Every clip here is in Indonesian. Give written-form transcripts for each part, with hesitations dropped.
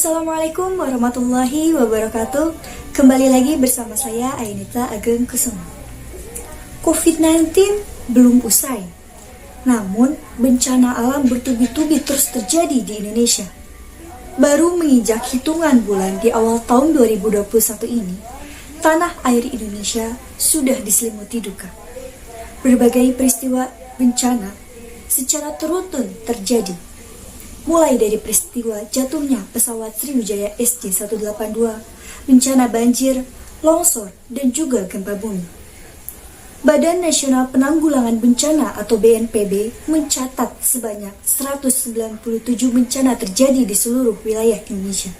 Assalamualaikum warahmatullahi wabarakatuh. Kembali lagi bersama saya Ainita Ageng Kusuma. COVID-19 belum usai, namun bencana alam bertubi-tubi terus terjadi di Indonesia. Baru menginjak hitungan bulan di awal tahun 2021 ini, tanah air Indonesia sudah diselimuti duka. Berbagai peristiwa bencana secara beruntun terjadi. Mulai dari peristiwa jatuhnya pesawat Sriwijaya SJ182, bencana banjir, longsor, dan juga gempa bumi. Badan Nasional Penanggulangan Bencana atau BNPB mencatat sebanyak 197 bencana terjadi di seluruh wilayah Indonesia.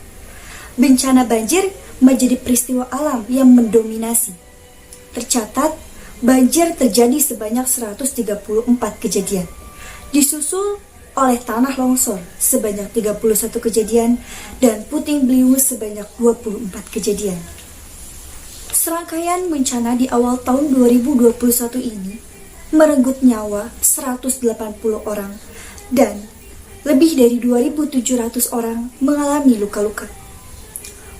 Bencana banjir menjadi peristiwa alam yang mendominasi. Tercatat, banjir terjadi sebanyak 134 kejadian. Disusul oleh tanah longsor sebanyak 31 kejadian dan puting beliung sebanyak 24 kejadian. Serangkaian bencana di awal tahun 2021 ini merenggut nyawa 180 orang dan lebih dari 2.700 orang mengalami luka-luka.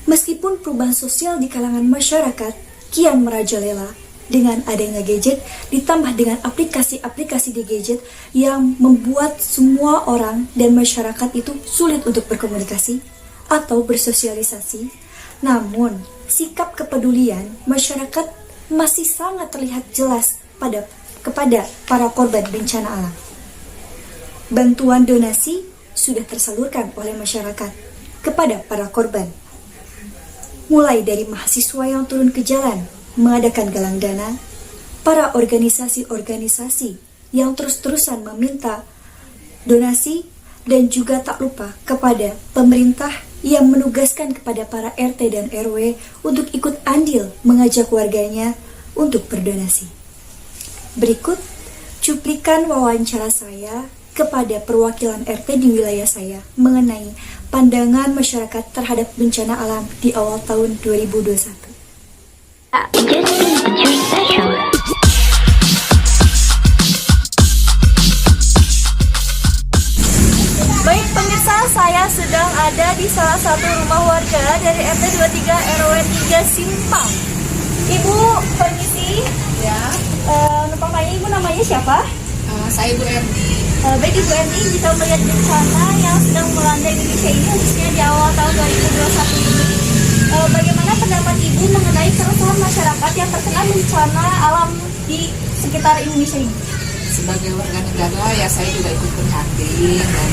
Meskipun perubahan sosial di kalangan masyarakat kian merajalela dengan adanya gadget ditambah dengan aplikasi-aplikasi di gadget yang membuat semua orang dan masyarakat itu sulit untuk berkomunikasi atau bersosialisasi. Namun, sikap kepedulian masyarakat masih sangat terlihat jelas kepada para korban bencana alam. Bantuan donasi sudah tersalurkan oleh masyarakat kepada para korban. Mulai dari mahasiswa yang turun ke jalan mengadakan galang dana, para organisasi-organisasi yang terus-terusan meminta donasi, dan juga tak lupa kepada pemerintah yang menugaskan kepada para RT dan RW untuk ikut andil mengajak warganya untuk berdonasi. Berikut cuplikan wawancara saya kepada perwakilan RT di wilayah saya mengenai pandangan masyarakat terhadap bencana alam di awal tahun 2021. Baik pemirsa, saya sedang ada di salah satu rumah warga dari RT 23 RW 3 Simpang. Ibu, permisi. Ya, Numpang tanya, ibu namanya siapa? saya Bu Erni. Baik Ibu Erni, jika melihat bencana yang sedang melanda Indonesia ini khususnya di awal tahun 2021 ini, bagaimana pendapat Ibu mengenai keresahan masyarakat yang terkena bencana alam di sekitar Indonesia ini? Sebagai warga negara ya saya juga ikut prihatin dan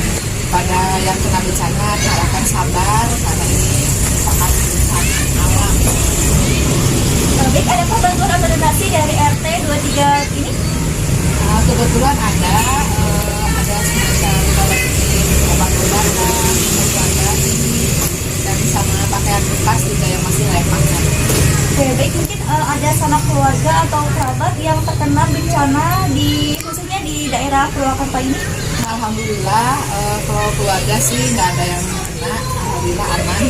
pada yang kena bencana diharapkan sabar karena ini sangat bencana alam. Baik, adakah bantuan atau donasi dari RT 23 ini? Kebetulan ada semacam obat-obatan, dan sama pakaian bekas juga yang masih layak pakai. Oke, baik, mungkin ada sanak keluarga atau kerabat yang terkena bencana khususnya di daerah Purwakarta ini? Alhamdulillah, kalau keluarga sih nggak ada yang kena, alhamdulillah aman.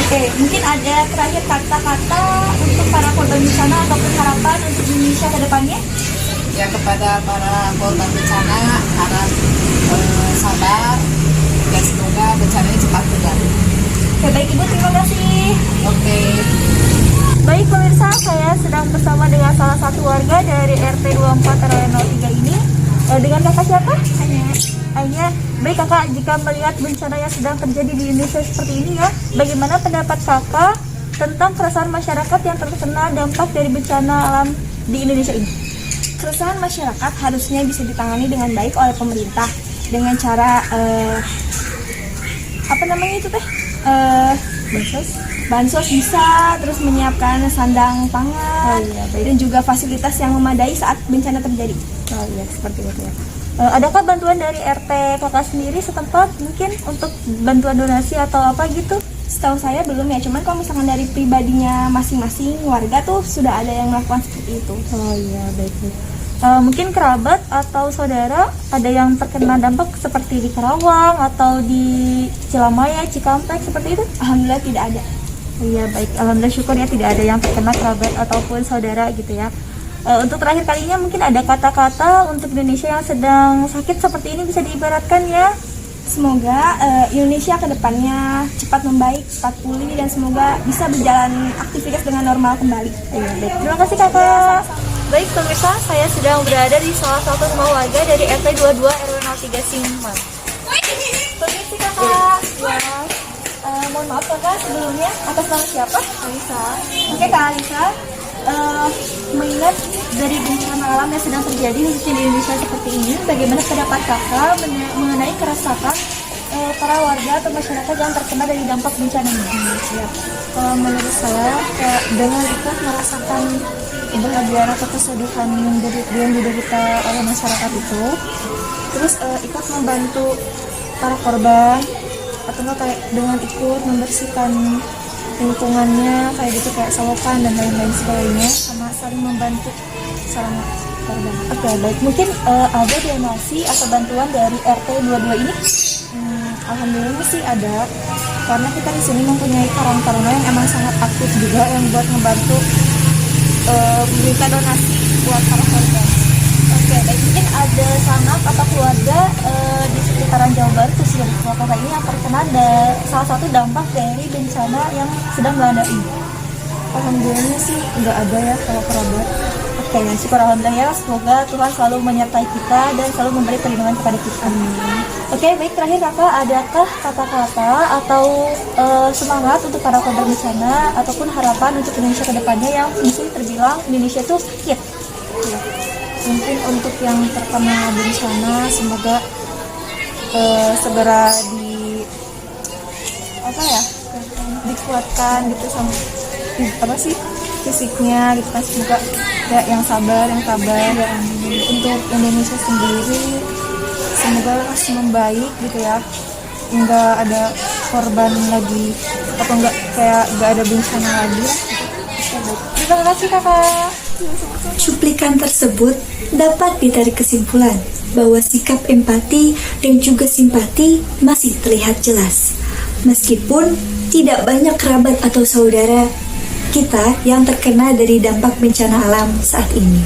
Oke, mungkin ada terakhir kata-kata untuk para korban bencana ataupun harapan untuk Indonesia ke depannya? Ya, kepada para korban bencana harap sabar dan semoga bencananya cepat berlalu. Oke, baik Ibu, terima kasih. Oke. Baik pemirsa, saya sedang bersama dengan salah satu warga dari RT 24 RW 03 ini. Dengan kakak siapa? Anya. Baik kakak, jika melihat bencana yang sedang terjadi di Indonesia seperti ini ya, bagaimana pendapat kakak tentang keresahan masyarakat yang terkena dampak dari bencana alam di Indonesia ini? Keresahan masyarakat harusnya bisa ditangani dengan baik oleh pemerintah dengan cara bansos bisa, terus menyiapkan sandang pangan dan juga fasilitas yang memadai saat bencana terjadi. Oh iya, seperti itu ya. Adakah bantuan dari RT kakak sendiri setempat mungkin untuk bantuan donasi atau apa gitu? Setahu saya belum ya, cuman kalau misalkan dari pribadinya masing-masing warga tuh sudah ada yang melakukan seperti itu. Oh iya, baik. Mungkin kerabat atau saudara ada yang terkena dampak seperti di Karawang atau di Cilamaya, Cikampek seperti itu? Alhamdulillah tidak ada. Iya, baik. Alhamdulillah, syukur ya tidak ada yang terkena kerabat ataupun saudara gitu ya. Untuk terakhir kalinya mungkin ada kata-kata untuk Indonesia yang sedang sakit seperti ini bisa diibaratkan ya? Semoga Indonesia ke depannya cepat membaik, cepat pulih, dan semoga bisa berjalan aktivitas dengan normal kembali. Iya, baik. Terima kasih kakak. Baik pemirsa, saya sedang berada di salah satu rumah warga dari RT 22 RW 03 Simpang. Permisi kakak. Ya. Mohon maaf kakak sebelumnya, atas nama siapa? Alisa. Oke Kak Alisa, mengingat dari bencana alam yang sedang terjadi khususnya di Indonesia seperti ini, bagaimana pendapat kakak mengenai keresahan para warga atau masyarakat yang terkena dari dampak bencana ini? Siap. Kalau menurut saya, kayak dengan ikhlas merasakan kebahagiaan atau kesedihan yang diderita oleh masyarakat itu, terus ikhlas membantu para korban, atau enggak kayak dengan ikut membersihkan lingkungannya kayak gitu, kayak selokan dan lain-lain sebagainya, sama saling membantu selama korban. Oke, baik. Mungkin ada donasi atau bantuan dari RT 22 ini? Alhamdulillah sih ada, karena kita di sini mempunyai Karang Taruna yang emang sangat aktif juga yang buat membantu memberikan donasi buat para korban. Oke, baik. Mungkin ada sanak atau keluarga di sekitaran Jawa Barat khususnya di Purwakarta ini yang terkena salah satu dampak dari bencana yang sedang melanda ini. Alhamdulillah sih nggak ada ya kalau kerabat. Oke, syukur alhamdulillah. Semoga Tuhan selalu menyertai kita dan selalu memberi perlindungan kepada kita. Oke, baik. Terakhir kakak, adakah kata-kata atau semangat untuk para korban bencana ataupun harapan untuk Indonesia ke depannya yang mungkin terbilang Indonesia itu sakit? Ya. Mungkin untuk yang terkena bencana semoga segera dikuatkan gitu sama fisiknya gitu kan, semoga ya yang sabar ya. Untuk Indonesia sendiri semoga masih membaik gitu ya, nggak ada korban lagi atau nggak ada bencana lagi ya. Terima kasih kakak. Cuplikan tersebut dapat ditarik kesimpulan bahwa sikap empati dan juga simpati masih terlihat jelas. Meskipun tidak banyak kerabat atau saudara kita yang terkena dari dampak bencana alam saat ini,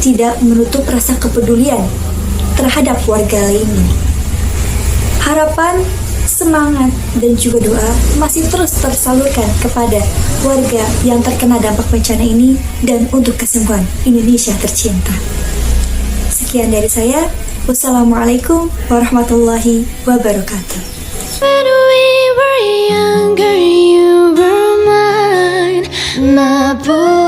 tidak menutup rasa kepedulian terhadap warga lainnya. Harapan, semangat, dan juga doa masih terus tersalurkan kepada warga yang terkena dampak bencana ini dan untuk kesembuhan Indonesia tercinta. Sekian dari saya. Wassalamualaikum warahmatullahi wabarakatuh. When we were younger, you were mine, my boy.